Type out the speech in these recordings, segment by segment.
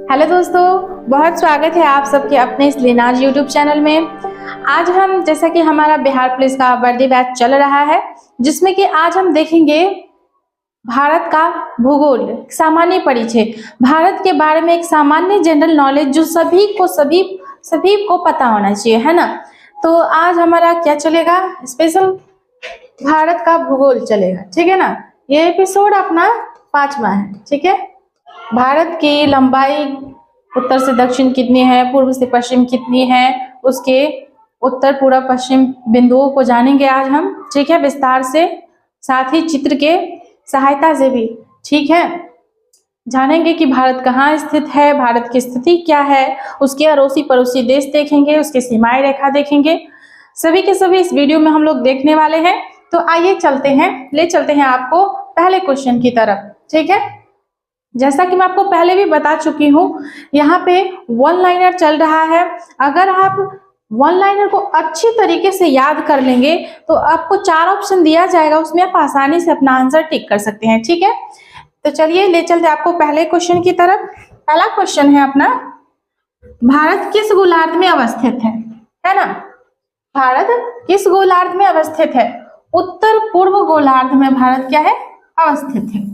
Hello दोस्तों, बहुत स्वागत है आप सबके अपने इस लिनाज यूट्यूब चैनल में। आज हम जैसा कि हमारा बिहार पुलिस का वर्दी बैच चल रहा है, जिसमें कि आज हम देखेंगे भारत का भूगोल, सामान्य परिचय, भारत के बारे में एक सामान्य जनरल नॉलेज जो सभी को पता होना चाहिए, है ना। तो आज हमारा क्या चलेगा, स्पेशल भारत का भूगोल चलेगा, ठीक है ना। ये एपिसोड अपना 5वां है, ठीक है। भारत की लंबाई उत्तर से दक्षिण कितनी है, पूर्व से पश्चिम कितनी है, उसके उत्तर पूर्व पश्चिम बिंदुओं को जानेंगे आज हम, ठीक है, विस्तार से, साथ ही चित्र के सहायता से भी, ठीक है। जानेंगे कि भारत कहाँ स्थित है, भारत की स्थिति क्या है, उसके अड़ोसी पड़ोसी देश देखेंगे, उसके सीमाएं रेखा देखेंगे, सभी के सभी इस वीडियो में हम लोग देखने वाले हैं। तो आइए ले चलते हैं आपको पहले क्वेश्चन की तरफ, ठीक है। जैसा कि मैं आपको पहले भी बता चुकी हूँ, यहाँ पे वन लाइनर चल रहा है। अगर आप वन लाइनर को अच्छी तरीके से याद कर लेंगे तो आपको 4 ऑप्शन दिया जाएगा, उसमें आप आसानी से अपना आंसर टिक कर सकते हैं, ठीक है। तो चलिए ले चलते आपको पहले क्वेश्चन की तरफ। पहला क्वेश्चन है अपना, भारत किस गोलार्ध में अवस्थित है ना। भारत किस गोलार्ध में अवस्थित है? उत्तर पूर्व गोलार्ध में भारत क्या है, अवस्थित है।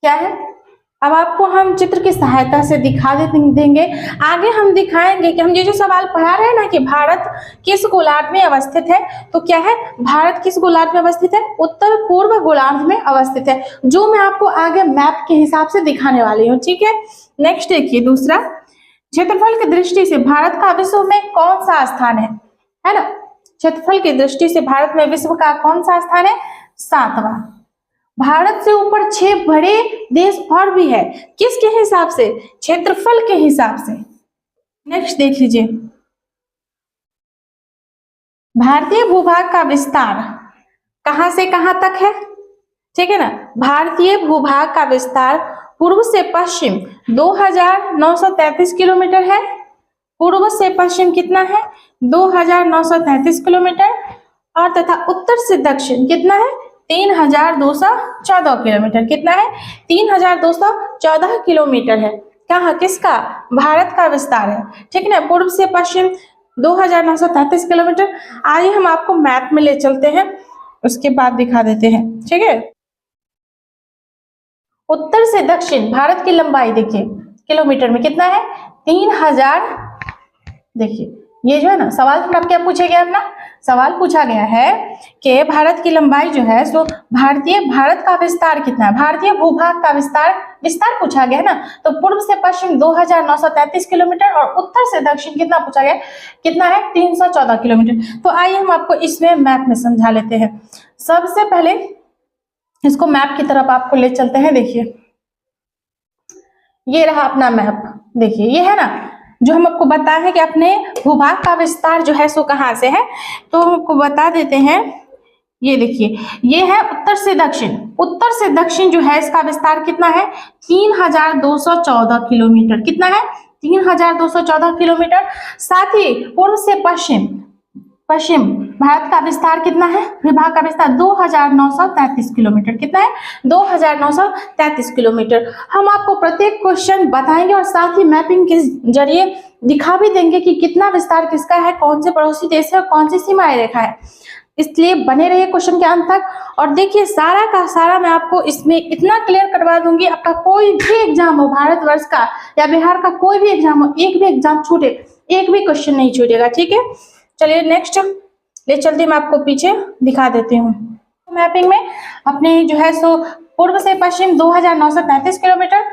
क्या है, अब आपको हम चित्र की सहायता से दिखा देंगे। आगे हम दिखाएंगे कि हम ये जो सवाल पढ़ा रहे हैं ना कि भारत किस गोलार्ध में अवस्थित है, तो क्या है, भारत किस गोलार्ध में अवस्थित है? उत्तर पूर्व गोलार्ध में अवस्थित है, जो मैं आपको आगे मैप के हिसाब से दिखाने वाली हूँ, ठीक है। नेक्स्ट देखिए दूसरा, क्षेत्रफल की दृष्टि से भारत का विश्व में कौन सा स्थान है ना। क्षेत्रफल की दृष्टि से भारत में विश्व का कौन सा स्थान है? 7वां। भारत से ऊपर 6 बड़े देश और भी है, किसके हिसाब से? क्षेत्रफल के हिसाब से। नेक्स्ट देख लीजिए, भारतीय भूभाग का विस्तार कहां से कहां तक है, ठीक है ना। भारतीय भूभाग का विस्तार पूर्व से पश्चिम 2933 किलोमीटर है। पूर्व से पश्चिम कितना है? 2933 किलोमीटर। और तथा उत्तर से दक्षिण कितना है? 3214 किलोमीटर। कितना है? 3214 किलोमीटर है। कहाँ, किसका? भारत का विस्तार है, ठीक है ना। पूर्व से पश्चिम 2933 किलोमीटर। आइए हम आपको मैप में ले चलते हैं, उसके बाद दिखा देते हैं, ठीक है। उत्तर से दक्षिण भारत की लंबाई देखिए किलोमीटर में कितना है? 3000। देखिए ये जो है ना, सवाल में क्या पूछा गया अपना, सवाल पूछा गया है कि भारत की लंबाई जो है सो भारत का विस्तार कितना है, भारतीय भूभाग का विस्तार पूछा गया है ना। तो पूर्व से पश्चिम 2933 किलोमीटर और उत्तर से दक्षिण कितना पूछा गया, कितना है? 314 किलोमीटर। तो आइए हम आपको इसमें मैप में समझा लेते हैं। सबसे पहले इसको मैप की तरफ आपको ले चलते हैं। देखिए ये रहा अपना मैप, देखिए ये है ना, जो हम आपको बताया है कि अपने भूभाग का विस्तार जो है सो कहाँ से है, तो हमको बता देते हैं। ये देखिए ये है उत्तर से दक्षिण। उत्तर से दक्षिण जो है इसका विस्तार कितना है? 3214 किलोमीटर। कितना है? 3214 किलोमीटर। साथ ही पूर्व से पश्चिम भारत का विस्तार कितना है? विभाग का विस्तार 2933 किलोमीटर। कितना है? 2933 किलोमीटर। हम आपको प्रत्येक क्वेश्चन बताएंगे और साथ ही मैपिंग के जरिए दिखा भी देंगे कि कितना विस्तार किसका है, कौन से पड़ोसी देश है और कौन सी सीमाएं रेखा है। इसलिए बने रहिए क्वेश्चन के अंत तक। और देखिए सारा का सारा मैं आपको इसमें इतना क्लियर करवा दूंगी, आपका कोई भी एग्जाम हो, भारतवर्ष का या बिहार का कोई भी एग्जाम हो, एक भी एग्जाम छूटे, एक भी क्वेश्चन नहीं छूटेगा, ठीक है। चलिए नेक्स्ट ले चलते, मैं आपको पीछे दिखा देती हूँ। मैपिंग में अपने जो है सो पूर्व से पश्चिम 2933 किलोमीटर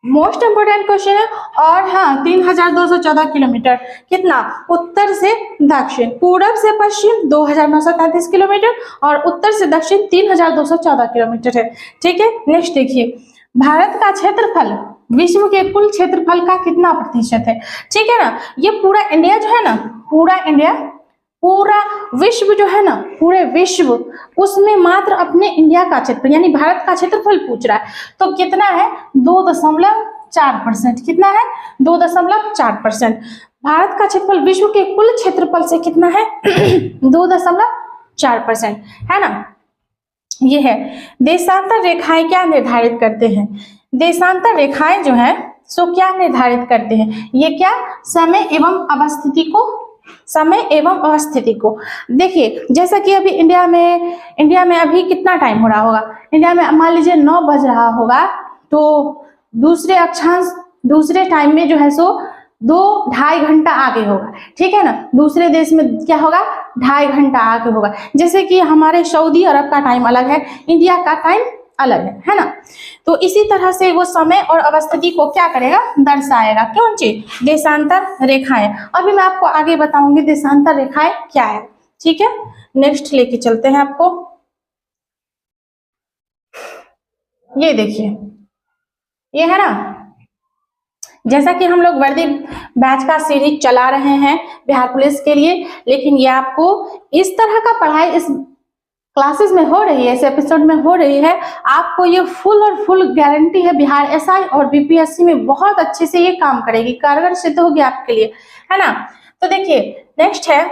मोस्ट इंपोर्टेंट क्वेश्चन है। और हाँ 3214 किलोमीटर। कितना? उत्तर से दक्षिण। पूर्व से पश्चिम 2933 किलोमीटर और उत्तर से दक्षिण 3214 किलोमीटर है, ठीक है। नेक्स्ट देखिए, भारत का क्षेत्रफल विश्व के कुल क्षेत्रफल का कितना प्रतिशत है, ठीक है ना। ये पूरा इंडिया जो है ना, पूरा इंडिया, पूरा विश्व जो है ना, पूरे विश्व, उसमें मात्र अपने इंडिया का क्षेत्र यानी भारत का क्षेत्रफल पूछ रहा है। तो कितना है? 2.4%। कितना है? 2.4%। भारत का क्षेत्रफल विश्व के कुल क्षेत्रफल से कितना है? 2.4%, है ना। ये है। देशांतर रेखाएं क्या निर्धारित करते हैं? देशांतर रेखाएं जो है सो क्या निर्धारित करते हैं? ये क्या? समय एवं अवस्थिति को, समय एवं अवस्थिति को। देखिए जैसा कि अभी इंडिया में अभी कितना टाइम हो रहा होगा? इंडिया में मान लीजिए 9 बज रहा होगा, तो दूसरे अक्षांश दूसरे टाइम में जो है सो 2-2.5 घंटा आगे होगा, ठीक है ना। दूसरे देश में क्या होगा? 2.5 घंटा आगे होगा। जैसे कि हमारे सऊदी अरब का टाइम अलग है, इंडिया का टाइम अलग है ना। तो इसी तरह से वो समय और अवस्थिति को क्या करेगा? दर्शाएगा। कौन चीज? देशांतर रेखाएं। अभी मैं आपको आगे बताऊंगी देशांतर रेखाएं क्या है, ठीक है। नेक्स्ट लेके चलते हैं आपको। ये देखिए, ये है ना, जैसा कि हम लोग वर्दी बैच का सीरीज चला रहे हैं बिहार पुलिस के लिए, लेकिन ये आपको इस तरह का पढ़ाई इस क्लासेस में हो रही है, इस एपिसोड में हो रही है। आपको ये फुल और फुल गारंटी है बिहार एसआई और बीपीएससी में बहुत अच्छे से ये काम करेगी, कारगर सिद्ध होगी आपके लिए, है ना। तो देखिए नेक्स्ट है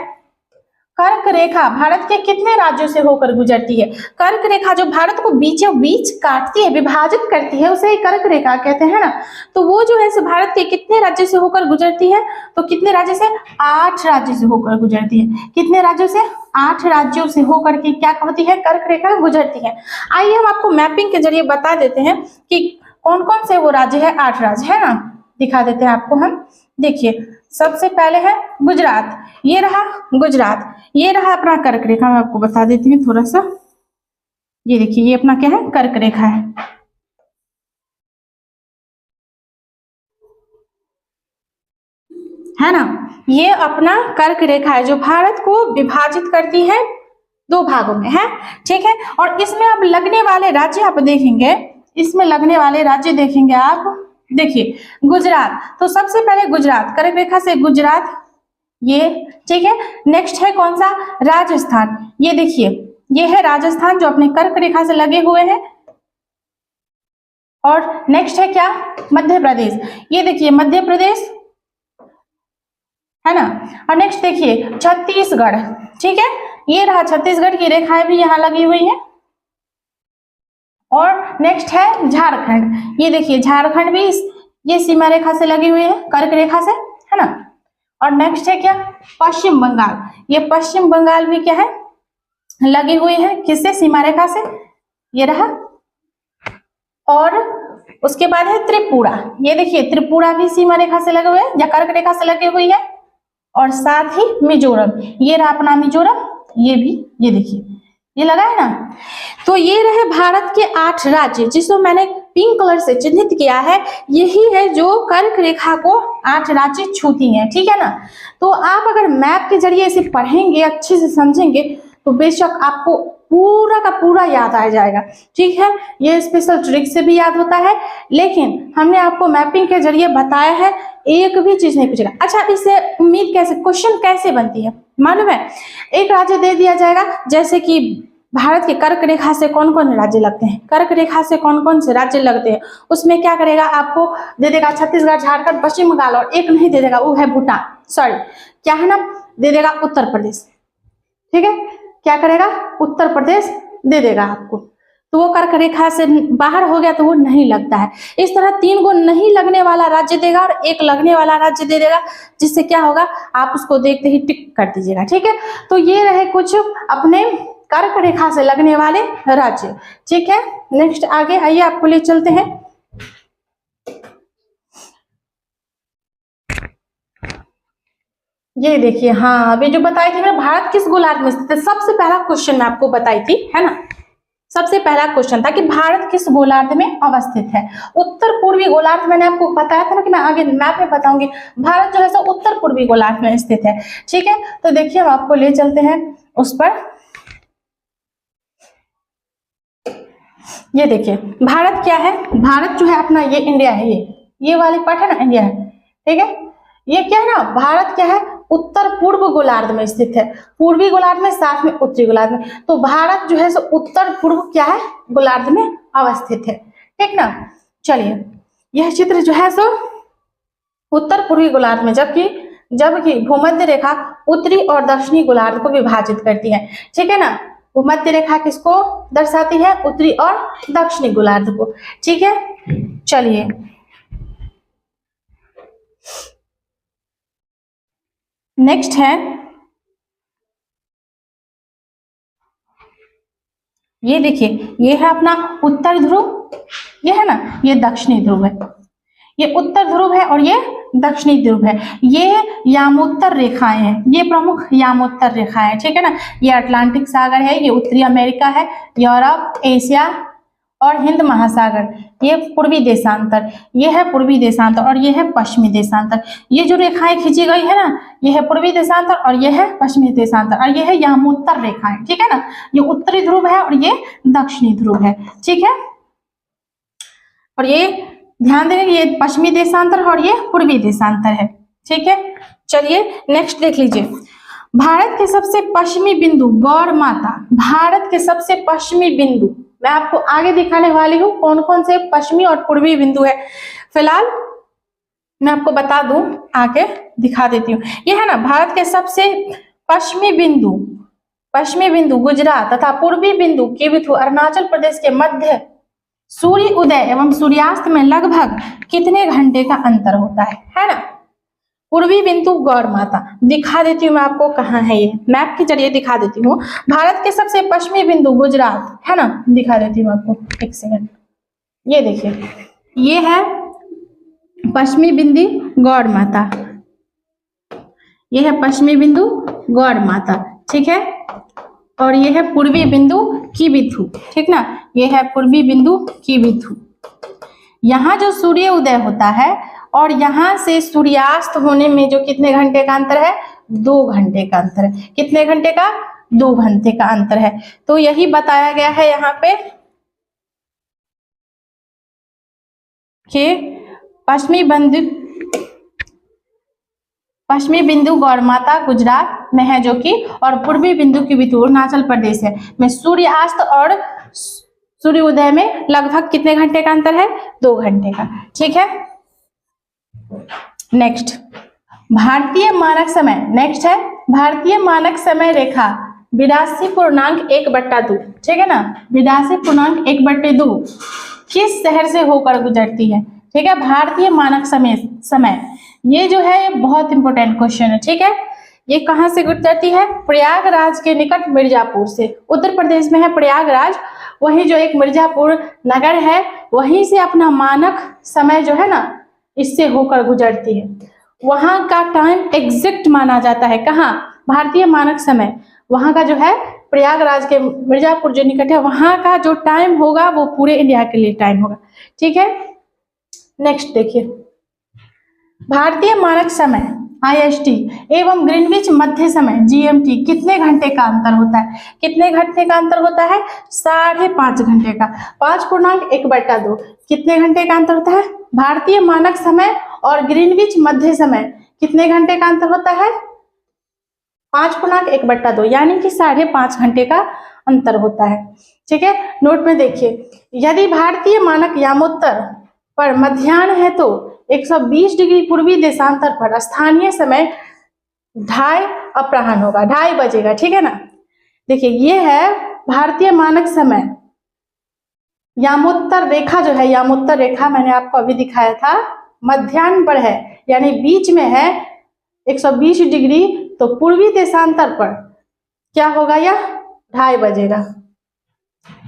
कर्क रेखा भारत के कितने राज्यों से होकर गुजरती है? कर्क रेखा जो भारत को बीचों बीच काटती है, विभाजित करती है, उसे कर्क रेखा कहते हैं ना। तो वो जो है भारत के कितने राज्यों से होकर गुजरती है? तो कितने राज्य से? 8 राज्यों से होकर गुजरती है। कितने राज्यों से? 8 राज्यों से होकर के क्या होती है? कर्क रेखा गुजरती है। आइए हम आपको मैपिंग के जरिए बता देते हैं कि कौन कौन से वो राज्य है, 8 राज्य है ना, दिखा देते हैं आपको हम। देखिए सबसे पहले है गुजरात, ये रहा गुजरात, ये रहा अपना कर्क रेखा। मैं आपको बता देती हूँ थोड़ा सा, ये देखिए ये अपना क्या है? कर्क रेखा है ना। ये अपना कर्क रेखा है जो भारत को विभाजित करती है 2 भागों में, है ठीक है। और इसमें अब लगने वाले राज्य आप देखेंगे, इसमें लगने वाले राज्य देखेंगे आप। देखिए गुजरात, तो सबसे पहले गुजरात, कर्क रेखा से गुजरात, ये ठीक है। नेक्स्ट है कौन सा? राजस्थान, ये देखिए ये है राजस्थान जो अपने कर्क रेखा से लगे हुए हैं। और नेक्स्ट है क्या? मध्य प्रदेश, ये देखिए मध्य प्रदेश, है ना। और नेक्स्ट देखिए छत्तीसगढ़, ठीक है, ये रहा छत्तीसगढ़ की रेखाएं भी यहाँ लगी हुई है। और नेक्स्ट है झारखंड, ये देखिए झारखंड भी ये सीमा रेखा से लगी हुई है, कर्क रेखा से, है ना। और नेक्स्ट है क्या? पश्चिम बंगाल, ये पश्चिम बंगाल भी क्या है? लगी हुई है, किससे? सीमा रेखा से, ये रहा। और उसके बाद है त्रिपुरा, ये देखिए त्रिपुरा भी सीमा रेखा से लगे हुए हैं या कर्क रेखा से लगी हुई है। और साथ ही मिजोरम, ये रहा अपना मिजोरम, ये भी ये देखिए ये लगा है ना। तो ये रहे भारत के 8 राज्य जिसको मैंने पिंक कलर से चिन्हित किया है, यही है जो कर्क रेखा को 8 राज्य छूती हैं, ठीक है ना। तो आप अगर मैप के जरिए इसे पढ़ेंगे, अच्छे से समझेंगे, तो बेशक आपको पूरा का पूरा याद आ जाएगा, ठीक है। ये स्पेशल ट्रिक से भी याद होता है, लेकिन हमने आपको मैपिंग के जरिए बताया है, एक भी चीज नहीं पूछेगा। अच्छा इससे उम्मीद कैसे, क्वेश्चन कैसे बनती है मालूम है? एक राज्य दे दिया जाएगा, जैसे कि भारत के कर्क रेखा से कौन कौन राज्य लगते हैं, कर्क रेखा से कौन कौन से राज्य लगते हैं, उसमें क्या करेगा? आपको दे देगा छत्तीसगढ़, झारखंड, पश्चिम बंगाल, और एक नहीं दे देगा, वो है भूटान, सॉरी क्या है ना, दे देगा उत्तर प्रदेश, ठीक है। क्या करेगा? उत्तर प्रदेश दे देगा आपको, तो वो कर्क रेखा से बाहर हो गया, तो वो नहीं लगता है। इस तरह 3 गो नहीं लगने वाला राज्य देगा और 1 लगने वाला राज्य दे देगा, जिससे क्या होगा? आप उसको देखते ही टिक कर दीजिएगा, ठीक है। तो ये रहे कुछ अपने कर्क रेखा से लगने वाले राज्य, ठीक है। नेक्स्ट आगे आइए, आपको ले चलते हैं। ये देखिए, हाँ अभी जो बताई थी मैं, भारत किस गोलार्ध में स्थित है, सबसे पहला क्वेश्चन मैं आपको बताई थी, है ना। सबसे पहला क्वेश्चन था कि भारत किस गोलार्ध में अवस्थित है। उत्तर पूर्वी गोलार्ध, मैंने आपको बताया था ना कि मैं आगे मैप में बताऊंगी। भारत जो है सो उत्तर पूर्वी गोलार्ध में स्थित है, ठीक है। तो देखिए हम आपको ले चलते हैं उस पर। ये देखिए भारत क्या है? भारत जो है अपना ये इंडिया है, ये वाली पार्ट है ना, इंडिया है, ठीक है। ये क्या है ना, भारत क्या है? उत्तर पूर्व गोलार्ध में स्थित है, पूर्वी गोलार्ध में, साथ में उत्तरी गोलार्ध में। तो भारत जो है सो उत्तर पूर्व क्या है? गोलार्ध में अवस्थित है, ठीक ना। चलिए यह चित्र जो है सो उत्तर पूर्वी गोलार्ध में, जबकि भूमध्य रेखा उत्तरी और दक्षिणी गोलार्ध को विभाजित करती है, ठीक है ना। भूमध्य रेखा किसको दर्शाती है? उत्तरी और दक्षिणी गोलार्ध को, ठीक है। चलिए नेक्स्ट है, ये देखिए, ये है अपना उत्तर ध्रुव, ये है ना, ये दक्षिणी ध्रुव है। ये उत्तर ध्रुव है और ये दक्षिणी ध्रुव है। ये यामोत्तर रेखाएं हैं, ये प्रमुख यामोत्तर रेखाएं हैं, ठीक है ना। ये अटलांटिक सागर है, ये उत्तरी अमेरिका है, यूरोप, एशिया और हिंद महासागर। ये पूर्वी देशांतर, ये है पूर्वी देशांतर और ये है पश्चिमी देशांतर। ये जो रेखाएं खींची गई है ना, ये है पूर्वी देशांतर और ये है पश्चिमी देशांतर और ये है यामोत्तर रेखाएं, ठीक है ना। ये उत्तरी ध्रुव है और ये दक्षिणी ध्रुव है, ठीक है। और ये ध्यान देंगे, ये पश्चिमी देशांतर और ये पूर्वी देशांतर है, ठीक है। चलिए नेक्स्ट देख लीजिए, भारत के सबसे पश्चिमी बिंदु गौड़ माता। भारत के सबसे पश्चिमी बिंदु मैं आपको आगे दिखाने वाली हूँ कौन कौन से पश्चिमी और पूर्वी बिंदु है। फिलहाल मैं आपको बता दूं, आगे दिखा देती हूँ। ये है ना भारत के सबसे पश्चिमी बिंदु गुजरात तथा पूर्वी बिंदु केविथु अरुणाचल प्रदेश के मध्य। सूर्य उदय एवं सूर्यास्त में लगभग कितने घंटे का अंतर होता है ना। पूर्वी बिंदु गौड़ माता, दिखा देती हूँ मैं आपको कहाँ है, ये मैप के जरिए दिखा देती हूँ। भारत के सबसे पश्चिमी बिंदु गुजरात है ना, दिखा देती हूँ आपको, एक सेकंड। ये देखिए, ये है पश्चिमी बिंदु गौड़ माता, ये है पश्चिमी बिंदु गौड़ माता, ठीक है। और ये है पूर्वी बिंदु कीबिथु, ठीक ना, ये है पूर्वी बिंदु कीबिथु। यहाँ जो सूर्य उदय होता है और यहाँ से सूर्यास्त होने में जो कितने घंटे का अंतर है, 2 घंटे का अंतर है। कितने घंटे का, 2 घंटे का अंतर है। तो यही बताया गया है यहाँ पे कि पश्चिमी बिंदु गौड़ माता गुजरात में है जो कि, और पूर्वी बिंदु कीबिथु अरुणाचल प्रदेश है में सूर्यास्त और सूर्य उदय में लगभग कितने घंटे का अंतर है, 2 घंटे का, ठीक है। नेक्स्ट भारतीय मानक समय, नेक्स्ट है भारतीय मानक समय रेखा 82.1/2, ठीक है ना, 82.1/2 किस शहर से होकर गुजरती है, ठीक है। भारतीय मानक समय ये जो है, ये बहुत इंपॉर्टेंट क्वेश्चन है, ठीक है। ये कहाँ से गुजरती है, प्रयागराज के निकट मिर्जापुर से। उत्तर प्रदेश में है प्रयागराज, वही जो एक मिर्जापुर नगर है, वहीं से अपना मानक समय जो है ना, इससे होकर गुजरती है। वहां का टाइम एग्जैक्ट माना जाता है, कहाँ, भारतीय मानक समय वहां का जो है प्रयागराज के मिर्जापुर जो निकट है, वहां का जो टाइम होगा वो पूरे इंडिया के लिए टाइम होगा, ठीक है। नेक्स्ट देखिए, भारतीय मानक समय IST एवं ग्रीनविच मध्य समय GMT कितने घंटे का अंतर होता है, कितने घंटे का अंतर होता है, 5.5 घंटे का। 5.1/2 कितने घंटे का अंतर होता है, भारतीय मानक समय और ग्रीनविच मध्य समय कितने घंटे का अंतर होता है, 5.1/2, यानी कि 5.5 घंटे का अंतर होता है, ठीक है। नोट में देखिए, यदि भारतीय मानक यामोत्तर पर मध्याह्न है तो 120 डिग्री पूर्वी देशांतर पर स्थानीय समय 2:30 अपराह्न होगा, 2:30 बजेगा, ठीक है ना। देखिए, ये है भारतीय मानक समय, यामोत्तर रेखा जो है, यामोत्तर रेखा मैंने आपको अभी दिखाया था, मध्याह्न पर है, यानी बीच में है 120 डिग्री, तो पूर्वी देशांतर पर क्या होगा, यह 2:30 बजेगा।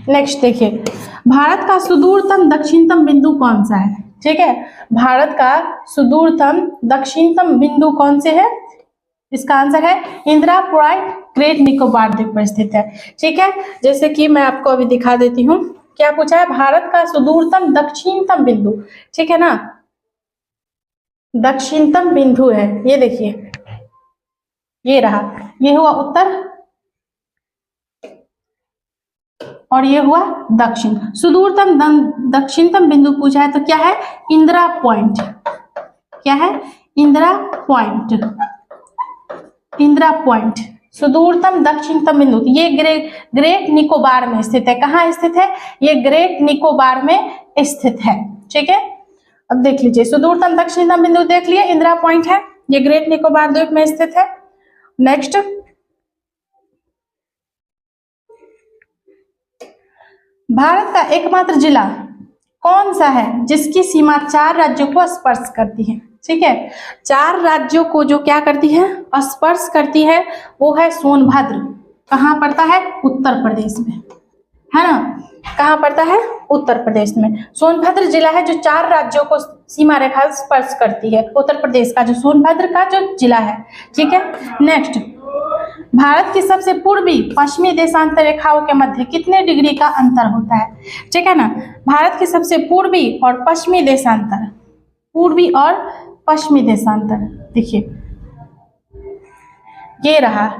नेक्स्ट देखिए, भारत का सुदूरतम दक्षिणतम बिंदु कौन सा है, ठीक है। भारत का सुदूरतम दक्षिणतम बिंदु कौन से है, इसका आंसर है इंदिरा पॉइंट, ग्रेट निकोबार द्वीप पर स्थित है, ठीक है। जैसे कि मैं आपको अभी दिखा देती हूँ, क्या पूछा है, भारत का सुदूरतम दक्षिणतम बिंदु, ठीक है ना, दक्षिणतम बिंदु है, ये देखिए, ये रहा, ये हुआ उत्तर और ये हुआ दक्षिण। सुदूरतम दक्षिणतम बिंदु पूछा है तो क्या है, इंदिरा पॉइंट, क्या है, इंदिरा पॉइंट, इंदिरा पॉइंट सुदूरतम दक्षिणतम बिंदु। ये ग्रेट निकोबार में स्थित है, कहाँ स्थित है, ये ग्रेट निकोबार में स्थित है, ठीक है। अब देख लीजिए, सुदूरतम दक्षिणतम बिंदु देख लिए, इंदिरा पॉइंट है, ये ग्रेट निकोबार द्वीप में स्थित है। नेक्स्ट, भारत का एकमात्र जिला कौन सा है जिसकी सीमा 4 राज्यों को स्पर्श करती है? ठीक है, 4 राज्यों को जो क्या करती है, स्पर्श करती है, वो है सोनभद्र। कहाँ पड़ता है? उत्तर प्रदेश में, है ना। कहाँ पड़ता है? उत्तर प्रदेश में। सोनभद्र जिला है जो 4 राज्यों को सीमा रेखा स्पर्श करती है, उत्तर प्रदेश का जो सोनभद्र का जो जिला है। ठीक है, नेक्स्ट, भारत की सबसे पूर्वी पश्चिमी देशांतर रेखाओं के मध्य कितने डिग्री का अंतर होता है? ठीक है ना, भारत की सबसे पूर्वी और पश्चिमी देशांतर, पूर्वी और पश्चिमी देशांतर, देखिए ये रहा,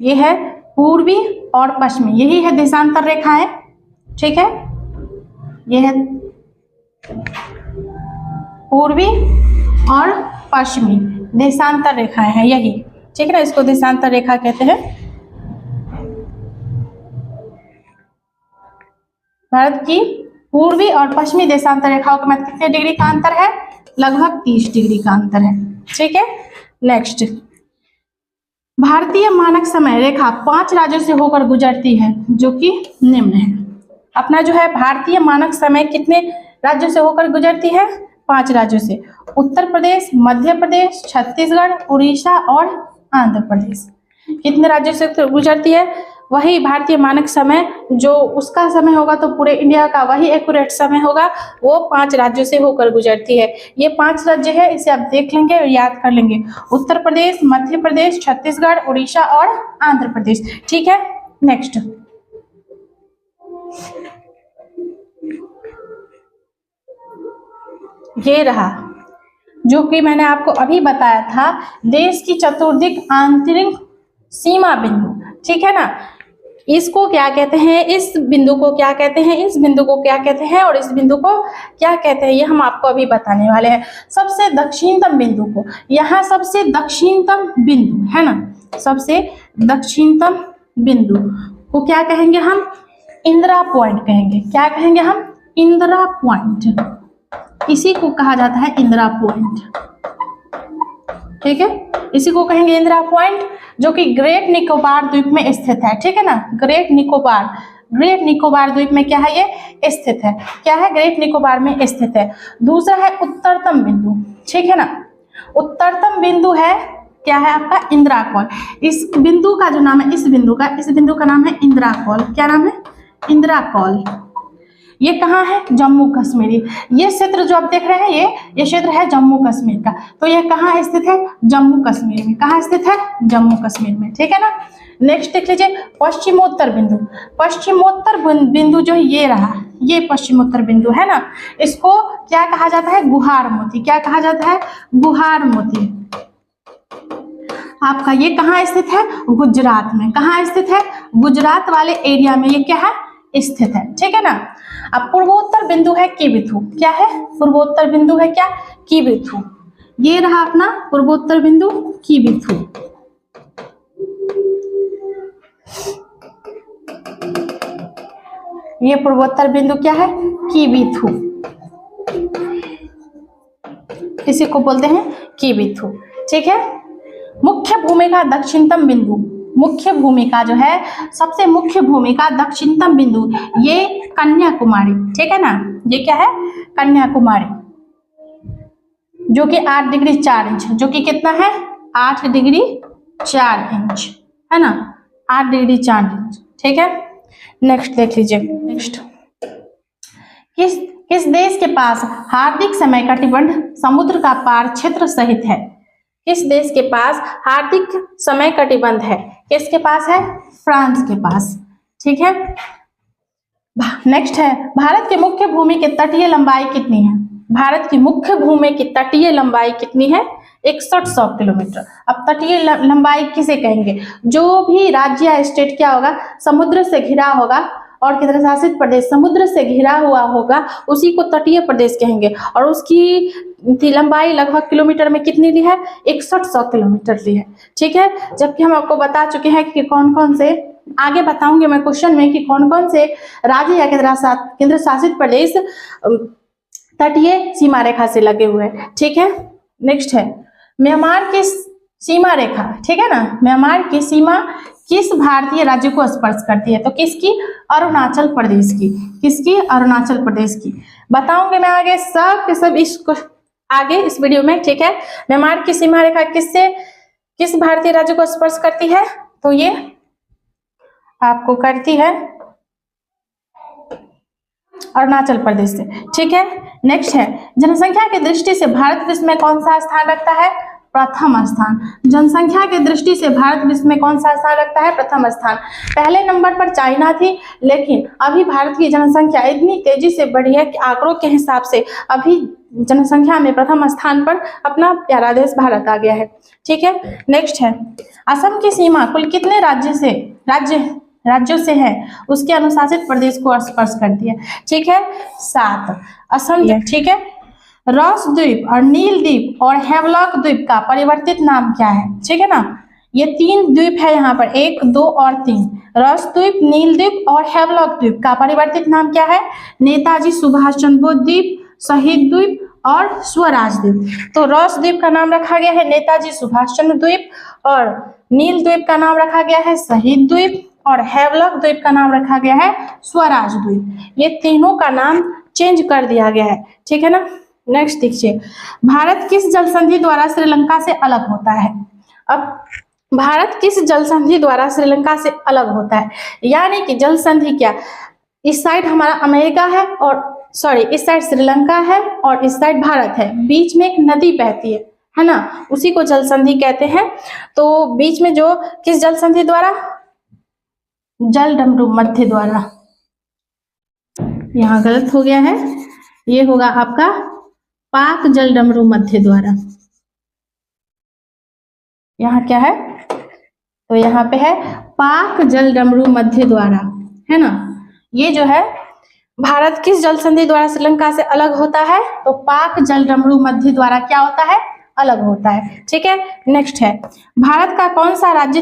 ये है पूर्वी और पश्चिमी, यही है देशांतर रेखाएं। ठीक है, ये है पूर्वी और पश्चिमी देशांतर रेखाएं हैं यही। ठीक है ना, इसको देशांतर रेखा कहते हैं। भारत की पूर्वी और पश्चिमी देशांतर रेखाओं के मध्य कितने डिग्री का अंतर है? लगभग 30 डिग्री का अंतर है। ठीक है, नेक्स्ट, भारतीय मानक समय रेखा 5 राज्यों से होकर गुजरती है जो कि निम्न है। अपना जो है भारतीय मानक समय कितने राज्यों से होकर गुजरती है? 5 राज्यों से, उत्तर प्रदेश, मध्य प्रदेश, छत्तीसगढ़, उड़ीसा और आंध्र प्रदेश। कितने राज्यों से गुजरती है? वही भारतीय मानक समय, जो उसका समय होगा तो पूरे इंडिया का वही एक्यूरेट समय होगा, वो 5 राज्यों से होकर गुजरती है। ये 5 राज्य है, इसे आप देख लेंगे और याद कर लेंगे, उत्तर प्रदेश, मध्य प्रदेश, छत्तीसगढ़, उड़ीसा और आंध्र प्रदेश। ठीक है, नेक्स्ट, ये रहा जो कि मैंने आपको अभी बताया था, देश की चतुर्दिक आंतरिक सीमा बिंदु। ठीक है ना, इसको क्या कहते हैं, इस बिंदु को क्या कहते हैं, इस बिंदु को क्या कहते हैं और इस बिंदु को क्या कहते हैं, ये हम आपको अभी बताने वाले हैं। सबसे दक्षिणतम बिंदु को, यहाँ सबसे दक्षिणतम बिंदु है ना, सबसे दक्षिणतम बिंदु को क्या कहेंगे हम? इंदिरा पॉइंट कहेंगे। क्या कहेंगे हम? इंदिरा पॉइंट। इसी को कहा जाता है इंदिरा पॉइंट। ठीक है, इसी को कहेंगे इंदिरा पॉइंट, जो कि ग्रेट निकोबार द्वीप में स्थित है। ठीक है ना, ग्रेट निकोबार द्वीप में क्या है? ये स्थित है। क्या है? ग्रेट निकोबार में स्थित है। दूसरा है उत्तरतम बिंदु। ठीक है ना, उत्तरतम बिंदु है क्या है आपका? इंदिरा कॉल। इस बिंदु का जो नाम है, इस बिंदु का नाम है इंदिरा कॉल। क्या नाम है? इंदिरा कॉल। ये कहाँ है? जम्मू कश्मीर। ये क्षेत्र जो आप देख रहे हैं, ये क्षेत्र है जम्मू कश्मीर का। तो ये कहाँ स्थित है? जम्मू कश्मीर में। कहाँ स्थित है? जम्मू कश्मीर में। ठीक है ना, नेक्स्ट देख लीजिए, पश्चिमोत्तर बिंदु। पश्चिमोत्तर बिंदु जो ये रहा, ये पश्चिमोत्तर बिंदु है ना, इसको क्या कहा जाता है? गुहार मोती। क्या कहा जाता है? गुहार मोती। आपका ये कहाँ स्थित है? गुजरात में। कहाँ स्थित है? गुजरात वाले एरिया में ये क्या है? स्थित है। ठीक है ना। अब पूर्वोत्तर बिंदु है किबिथु। क्या है? पूर्वोत्तर बिंदु है क्या? किबिथु। ये रहा अपना पूर्वोत्तर बिंदु किबिथु। ये पूर्वोत्तर बिंदु क्या है? किबिथु। इसी को बोलते हैं किबिथु। ठीक है। मुख्य भूमिका दक्षिणतम बिंदु, मुख्य भूमिका जो है, सबसे मुख्य भूमिका दक्षिणतम बिंदु, ये कन्याकुमारी। ठीक है ना, ये क्या है? कन्याकुमारी, जो कि 8 डिग्री 4 इंच, जो कि कितना है? 8 डिग्री 4 इंच, है ना, 8 डिग्री 4 इंच। ठीक है, नेक्स्ट देख लीजिए। नेक्स्ट, किस देश के पास हार्दिक समय कटिबंध समुद्र का पार क्षेत्र सहित है? किस देश के पास हार्दिक समय कटिबंध है? किसके पास है? फ्रांस के पास। ठीक है। नेक्स्ट है, भारत के मुख्य भूमि की तटीय लंबाई कितनी है? भारत की मुख्य भूमि की तटीय लंबाई कितनी है? 6100 किलोमीटर। अब तटीय लंबाई किसे कहेंगे? जो भी राज्य या स्टेट क्या होगा? समुद्र से घिरा होगा और केंद्र शासित प्रदेश समुद्र से घिरा हुआ होगा, उसी को तटीय प्रदेश कहेंगे। और उसकी लंबाई लगभग किलोमीटर में कितनी ली है? 6100 किलोमीटर ली है। ठीक है। जबकि हम आपको बता चुके हैं कि कौन कौन से, आगे बताऊंगे मैं क्वेश्चन में कि कौन कौन से राज्य या केंद्र शासित प्रदेश तटीय सीमा रेखा से लगे हुए हैं। ठीक है। नेक्स्ट है म्यांमार की सीमा रेखा। ठीक है ना, म्यांमार की सीमा किस भारतीय राज्य को स्पर्श करती है? तो किसकी? अरुणाचल प्रदेश की। किसकी? अरुणाचल प्रदेश की। बताऊंगी मैं आगे सब के सब इसको आगे इस वीडियो में, ठीक है। म्यांमार की सीमा रेखा किस भारतीय राज्य को स्पर्श करती है? तो ये आपको करती है अरुणाचल प्रदेश से, ठीक है। नेक्स्ट है, जनसंख्या की दृष्टि से भारत विश्व में कौन सा स्थान रखता है? प्रथम स्थान। जनसंख्या की दृष्टि से भारत विश्व में कौन सा स्थान रखता है? प्रथम स्थान। पहले नंबर पर चाइना थी, लेकिन अभी भारत की जनसंख्या इतनी तेजी से बढ़ी है कि आंकड़ों के हिसाब से अभी जनसंख्या में प्रथम स्थान पर अपना प्यारा देश भारत आ गया है, ठीक है। नेक्स्ट है, असम की सीमा कुल कितने राज्यों से है? उसके अनुशासित प्रदेश को स्पर्श करती है, ठीक है, 7। असम, ठीक है। रॉस द्वीप और नील द्वीप और हेवलॉक द्वीप का परिवर्तित नाम क्या है? ठीक है ना, ये 3 द्वीप है यहाँ पर, 1, 2 और 3। रॉस द्वीप, नील द्वीप और हेवलॉक द्वीप का परिवर्तित नाम क्या है? नेताजी सुभाष चंद्र बोस द्वीप, शहीद द्वीप और स्वराज द्वीप। तो रॉस द्वीप का नाम रखा गया है नेताजी सुभाष चंद्र द्वीप, और नील द्वीप का नाम रखा गया है शहीद द्वीप, और हेवलॉक द्वीप का नाम रखा गया है स्वराज द्वीप। ये तीनों का नाम चेंज कर दिया गया है, ठीक है ना। नेक्स्ट देखिए, भारत किस जल संधि द्वारा श्रीलंका से अलग होता है? अब भारत किस जल संधि द्वारा श्रीलंका से अलग होता है? यानी कि जल संधि क्या, इस साइड हमारा अमेरिका है और इस साइड श्रीलंका है और इस साइड भारत है, बीच में एक नदी बहती है ना, उसी को जल संधि कहते हैं। तो बीच में जो किस जल संधि द्वारा? जलडमरू मध्य द्वारा। यहाँ गलत हो गया है, ये होगा आपका पाक जलडमरू मध्य द्वारा। यहाँ क्या है? तो यहाँ पे है पाक जलडमरू मध्य द्वारा, है ना। ये जो है भारत किस जल संधि द्वारा श्रीलंका से अलग होता है? तो पाक जलडमरू मध्य द्वारा क्या होता है? अलग होता है, ठीक है। नेक्स्ट है, भारत का कौन सा राज्य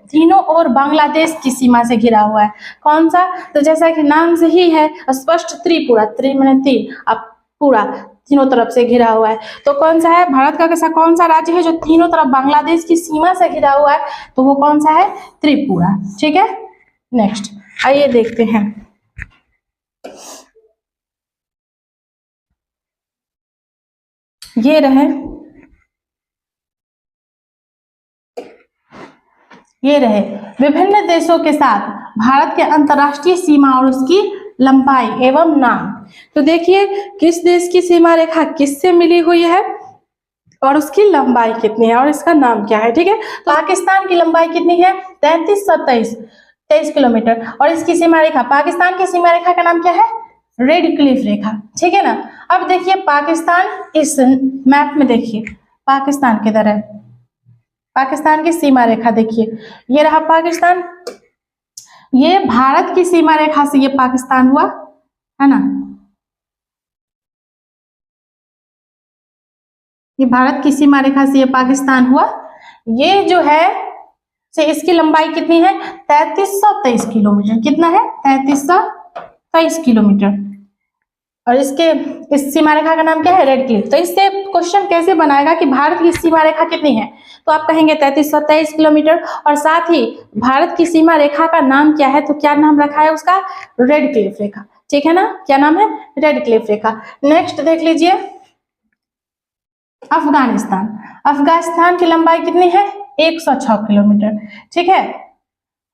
तीनों ओर बांग्लादेश की सीमा से घिरा हुआ है? कौन सा? तो जैसा कि नाम से ही है स्पष्ट, त्रिपुरा, माने 3, अब पूरा तीनों तरफ से घिरा हुआ है। तो कौन सा है? भारत का कैसा कौन सा राज्य है जो तीनों तरफ बांग्लादेश की सीमा से घिरा हुआ है? तो वो कौन सा है? त्रिपुरा, ठीक है। नेक्स्ट आइए देखते हैं, ये रहे विभिन्न देशों के साथ भारत के अंतर्राष्ट्रीय सीमा और उसकी लंबाई एवं नाम। तो देखिए किस देश की सीमा रेखा किससे मिली हुई है और उसकी लंबाई कितनी है और इसका नाम क्या है, ठीक है। तो पाकिस्तान की लंबाई कितनी है? 3323 किलोमीटर, और इसकी सीमा रेखा, पाकिस्तान की सीमा रेखा का नाम क्या है? रेड क्लिफ रेखा, ठीक है ना। अब देखिए पाकिस्तान, इस मैप में देखिए पाकिस्तान किधर है, पाकिस्तान की सीमा रेखा देखिए, ये रहा पाकिस्तान, ये भारत की सीमा रेखा से ये पाकिस्तान हुआ, है ना, ये भारत की सीमा रेखा से ये पाकिस्तान हुआ। ये जो है से इसकी लंबाई कितनी है? 3323 किलोमीटर। कितना है? 3323 किलोमीटर। और इस सीमा रेखा का नाम क्या है? Red Cliff. तो इससे क्वेश्चन कैसे बनाएगा कि भारत की सीमा रेखा कितनी है, तो आप कहेंगे 3323 किलोमीटर, और साथ ही भारत की सीमा रेखा का नाम क्या है, तो क्या नाम रखा है उसका? रेड क्लिफ रेखा, ठीक है ना। क्या नाम है? रेड क्लिफ रेखा। नेक्स्ट देख लीजिए अफगानिस्तान। अफगानिस्तान की लंबाई कितनी है? 106 किलोमीटर, ठीक है।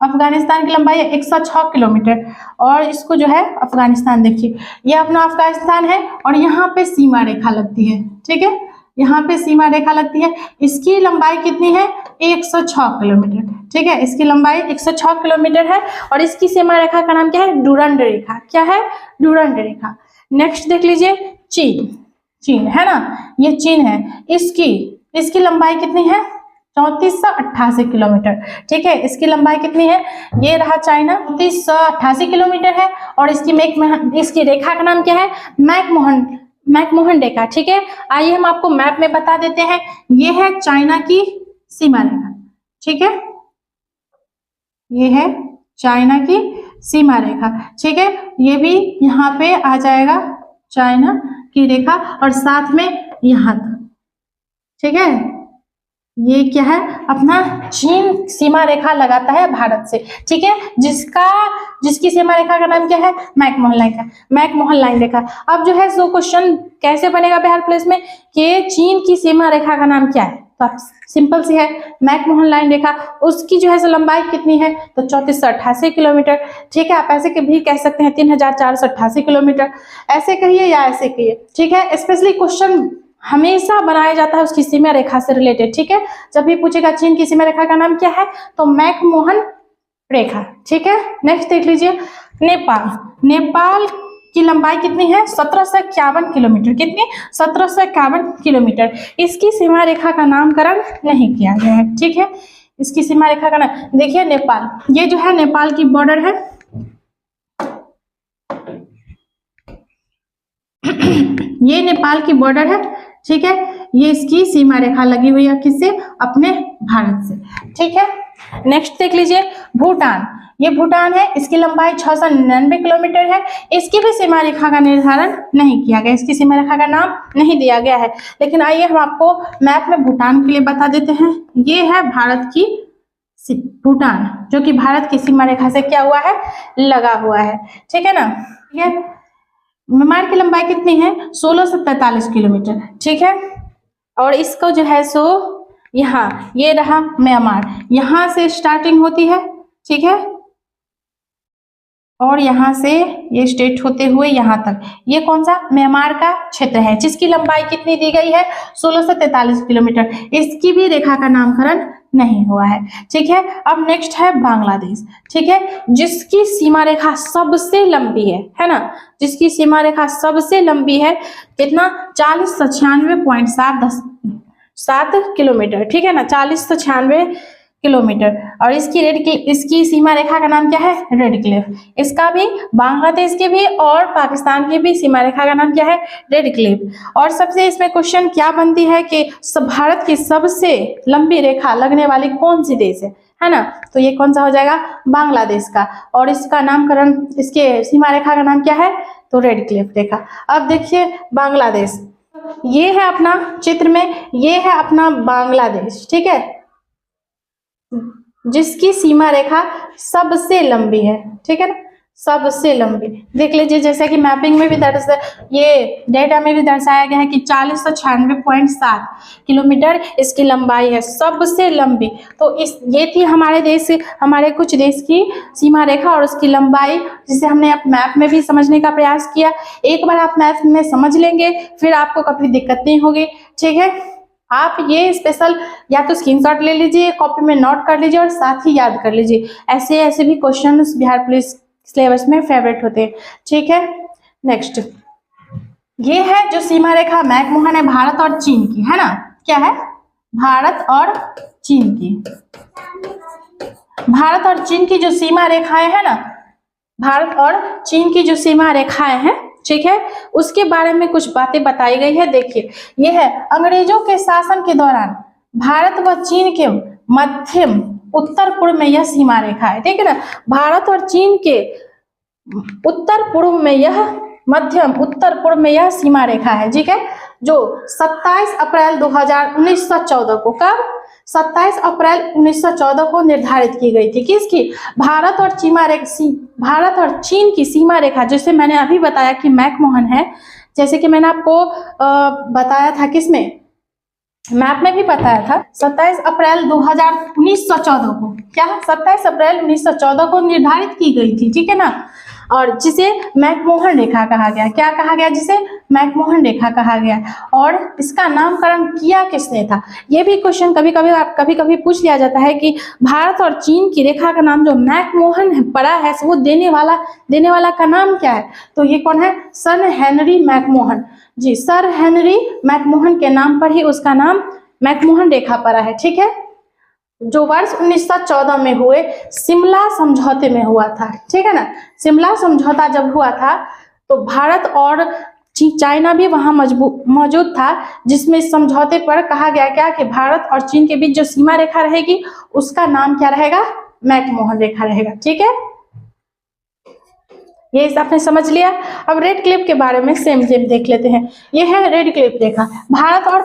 अफगानिस्तान की लंबाई है 106 किलोमीटर, और इसको जो है अफगानिस्तान देखिए, ये अपना अफगानिस्तान है और यहाँ पे सीमा रेखा लगती है, ठीक है, यहाँ पे सीमा रेखा लगती है। इसकी लंबाई कितनी है? 106 किलोमीटर, ठीक है। इसकी लंबाई 106 किलोमीटर है और इसकी सीमा रेखा का नाम क्या है? डुरंड रेखा। क्या है? डुरंड रेखा। नेक्स्ट देख लीजिए चीन, है ना, ये चीन है। इसकी लंबाई कितनी है? 3488 किलोमीटर, ठीक है। इसकी लंबाई कितनी है? ये रहा चाइना, 3488 किलोमीटर है, और इसकी रेखा का नाम क्या है? मैकमोहन रेखा, ठीक है। आइए हम आपको मैप में बता देते हैं, ये है चाइना की सीमा रेखा, ठीक है, ये है चाइना की सीमा रेखा, ठीक है। ये भी यहाँ पे आ जाएगा चाइना की रेखा, और साथ में यहाँ तक, ठीक है, ये क्या है, अपना चीन सीमा रेखा लगाता है भारत से, ठीक है, जिसकी सीमा रेखा का नाम क्या है, मैकमोहन लाइन का, मैकमोहन लाइन रेखा। अब जो है सो क्वेश्चन कैसे बनेगा बिहार पुलिस में कि चीन की सीमा रेखा का नाम क्या है, तो सिंपल सी है, मैकमोहन लाइन रेखा, उसकी जो है सो लंबाई कितनी है, तो 3488 किलोमीटर, ठीक है। आप ऐसे भी कह सकते हैं 3488 किलोमीटर, ऐसे कहिए या ऐसे कहिए, ठीक है। स्पेशली क्वेश्चन हमेशा बनाया जाता है उसकी सीमा रेखा से रिलेटेड, ठीक है। जब भी पूछेगा चीन की सीमा रेखा का नाम क्या है, तो मैकमोहन रेखा, ठीक है। नेक्स्ट देख लीजिए, नेपाल, नेपाल की लंबाई कितनी है, 1751 किलोमीटर, कितनी, 1751 किलोमीटर। इसकी सीमा रेखा का नामकरण नहीं किया गया है, ठीक है। इसकी सीमा रेखा का नाम देखिए, नेपाल, ये जो है नेपाल की बॉर्डर है, ये नेपाल की बॉर्डर है, ठीक है। ये इसकी सीमा रेखा लगी हुई है किससे, अपने भारत से, ठीक है। नेक्स्ट देख लीजिए, भूटान, ये भूटान है, इसकी लंबाई 699 किलोमीटर है। इसकी भी सीमा रेखा का निर्धारण नहीं किया गया, इसकी सीमा रेखा का नाम नहीं दिया गया है। लेकिन आइए हम आपको मैप में भूटान के लिए बता देते हैं। ये है भारत की भूटान, जो कि भारत की सीमा रेखा से क्या हुआ है, लगा हुआ है, ठीक है ना। ठीक है, म्यांमार की लंबाई कितनी है, 1643 किलोमीटर, ठीक है। और इसको जो है सो यहाँ, ये रहा म्यांमार, यहाँ से स्टार्टिंग होती है, ठीक है, और यहाँ से ये स्टेट होते हुए यहाँ तक, ये कौन सा, म्यांमार का क्षेत्र है, जिसकी लंबाई कितनी दी गई है, 1643 किलोमीटर। इसकी भी रेखा का नामकरण नहीं हुआ है, ठीक है। अब नेक्स्ट है बांग्लादेश, ठीक है, जिसकी सीमा रेखा सबसे लंबी है ना, जिसकी सीमा रेखा सबसे लंबी है, कितना, 4096.7 किलोमीटर, ठीक है ना, 4096 किलोमीटर। और इसकी सीमा रेखा का नाम क्या है, रेड क्लिफ। इसका भी, बांग्लादेश के भी और पाकिस्तान की भी सीमा रेखा का नाम क्या है, रेड क्लिफ। और सबसे इसमें क्वेश्चन क्या बनती है कि भारत की सबसे लंबी रेखा लगने वाली कौन सी देश है ना, तो ये कौन सा हो जाएगा, बांग्लादेश का। और इसका नामकरण, इसके सीमा रेखा का नाम क्या है, तो रेड क्लिफ रेखा। अब देखिए बांग्लादेश, ये है अपना चित्र में, ये है अपना बांग्लादेश, ठीक है, जिसकी सीमा रेखा सबसे लंबी है, ठीक है ना, सबसे लंबी। देख लीजिए, जैसे कि मैपिंग में भी ये डेटा में भी दर्शाया गया है कि 4096.7 किलोमीटर इसकी लंबाई है, सबसे लंबी। तो ये थी हमारे कुछ देश की सीमा रेखा और उसकी लंबाई, जिसे हमने मैप में भी समझने का प्रयास किया। एक बार आप मैप में समझ लेंगे, फिर आपको कभी दिक्कत नहीं होगी, ठीक है। आप ये स्पेशल या तो स्क्रीनशॉट ले लीजिए, कॉपी में नोट कर लीजिए और साथ ही याद कर लीजिए। ऐसे भी क्वेश्चन बिहार पुलिस सिलेबस में फेवरेट होते हैं, ठीक है। नेक्स्ट, ये है जो सीमा रेखा मैकमोहन है भारत और चीन की, है ना, क्या है, भारत और चीन की, भारत और चीन की जो सीमा रेखाएं है ना, भारत और चीन की जो सीमा रेखाएं हैं, ठीक है, उसके बारे में कुछ बातें बताई गई है। देखिए, यह है अंग्रेजों के शासन के दौरान भारत व चीन के मध्यम उत्तर पूर्व में यह सीमा रेखा है, ठीक है ना, भारत और चीन के उत्तर पूर्व में यह, मध्यम उत्तर पूर्व में यह सीमा रेखा है, ठीक है, जो 27 अप्रैल 1914 को, कब, 27 अप्रैल 1914 को निर्धारित की गई थी, किसकी, भारत और चीन की सीमा रेखा, जैसे मैंने अभी बताया कि मैकमोहन है, जैसे कि मैंने आपको बताया था, किसमें, मैप में भी बताया था, 27 अप्रैल 1914 को, क्या, 27 अप्रैल 1914 को निर्धारित की गई थी, ठीक है ना, और जिसे मैकमोहन रेखा कहा गया, क्या कहा गया, जिसे मैकमोहन रेखा कहा गया। और इसका नामकरण किया किसने था, ये भी क्वेश्चन कभी कभी पूछ लिया जाता है कि भारत और चीन की रेखा का नाम जो मैकमोहन पड़ा है, वो देने वाला का नाम क्या है, तो ये कौन है, सर हेनरी मैकमोहन जी, सर हेनरी मैकमोहन के नाम पर ही उसका नाम मैकमोहन रेखा पड़ा है, ठीक है, जो वर्ष 1914 में हुए शिमला समझौते में हुआ था, ठीक है ना। शिमला समझौता जब हुआ था तो भारत और चाइना भी वहां मौजूद था, जिसमें इस समझौते पर कहा गया क्या कि भारत और चीन के बीच जो सीमा रेखा रहेगी उसका नाम क्या रहेगा, मैकमोहन रेखा रहेगा, ठीक है। ये आपने समझ लिया। अब रेड क्लिफ के बारे में सेम देख लेते हैं। ये है रेड क्लिफ रेखा, भारत और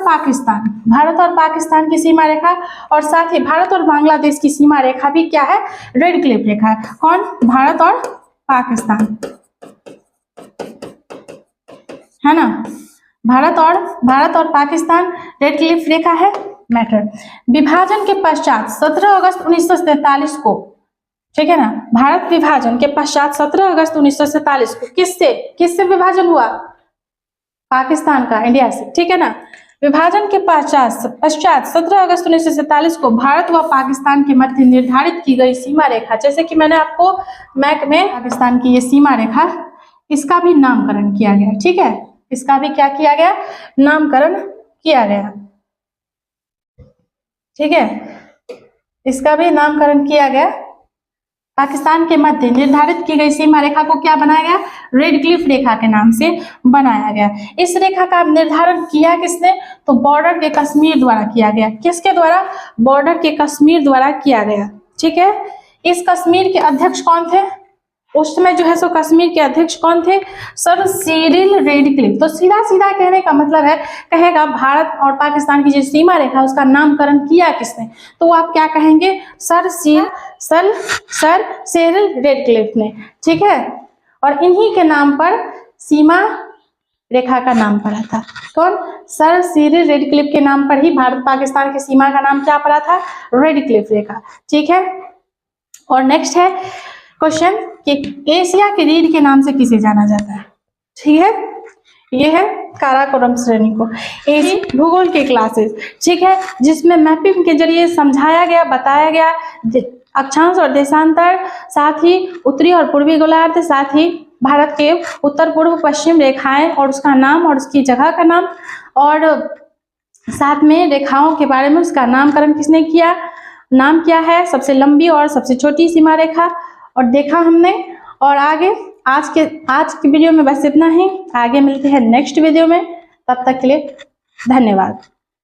पाकिस्तान की सीमा रेखा, और साथ ही भारत और बांग्लादेश की सीमा रेखा भी क्या है, रेड क्लिफ रेखा है। कौन, भारत और पाकिस्तान, है ना, भारत और पाकिस्तान रेड क्लिफ रेखा है। मैटर, विभाजन के पश्चात 17 अगस्त 1947 को, ठीक है ना, भारत विभाजन के पश्चात 17 अगस्त 1947 को किससे विभाजन हुआ, पाकिस्तान का, इंडिया से, ठीक है ना। विभाजन के पश्चात 17 अगस्त 1947 को भारत व पाकिस्तान के मध्य निर्धारित की गई सीमा रेखा, जैसे कि मैंने आपको मैप में पाकिस्तान की ये सीमा रेखा, इसका भी नामकरण किया गया, ठीक है, इसका भी क्या किया गया, नामकरण किया गया, ठीक है, इसका भी नामकरण किया गया। पाकिस्तान के मध्य निर्धारित की गई सीमा रेखा को क्या बनाया गया, रेड क्लिफ रेखा के नाम से बनाया गया। इस रेखा का निर्धारण किया किसने, तो बॉर्डर के कश्मीर द्वारा किया गया। किसके द्वारा, बॉर्डर के कश्मीर द्वारा किया गया, ठीक है। इस कश्मीर के अध्यक्ष कौन थे, उस समय जो है सो कश्मीर के अध्यक्ष कौन थे, सर सिरिल रेडक्लिफ। तो सीधा सीधा कहने का मतलब है, कहेगा भारत और पाकिस्तान की जो सीमा रेखा उसका नामकरण किया किसने, तो आप क्या कहेंगे, सर सिरिल रेडक्लिफ ने, ठीक है। और इन्हीं के नाम पर सीमा रेखा का नाम पड़ा था। कौन, सर सिरिल रेडक्लिफ के नाम पर ही भारत पाकिस्तान की सीमा का नाम क्या पड़ा था, रेडक्लिफ रेखा, ठीक है। और नेक्स्ट है क्वेश्चन कि एशिया की रीढ़ के नाम से किसे जाना जाता है, ठीक है, ये है काराकोरम श्रेणी को। एशिया भूगोल के क्लासेस, ठीक है, जिसमें मैपिंग के जरिए समझाया गया, बताया गया अक्षांश और देशांतर, साथ ही उत्तरी और पूर्वी गोलार्ध, साथ ही भारत के उत्तर पूर्व पश्चिम रेखाएं और उसका नाम और उसकी जगह का नाम, और साथ में रेखाओं के बारे में उसका नामकरण किसने किया, नाम क्या है, सबसे लंबी और सबसे छोटी सीमा रेखा, और देखा हमने। और आगे आज की वीडियो में बस इतना ही, आगे मिलते हैं नेक्स्ट वीडियो में, तब तक के लिए धन्यवाद।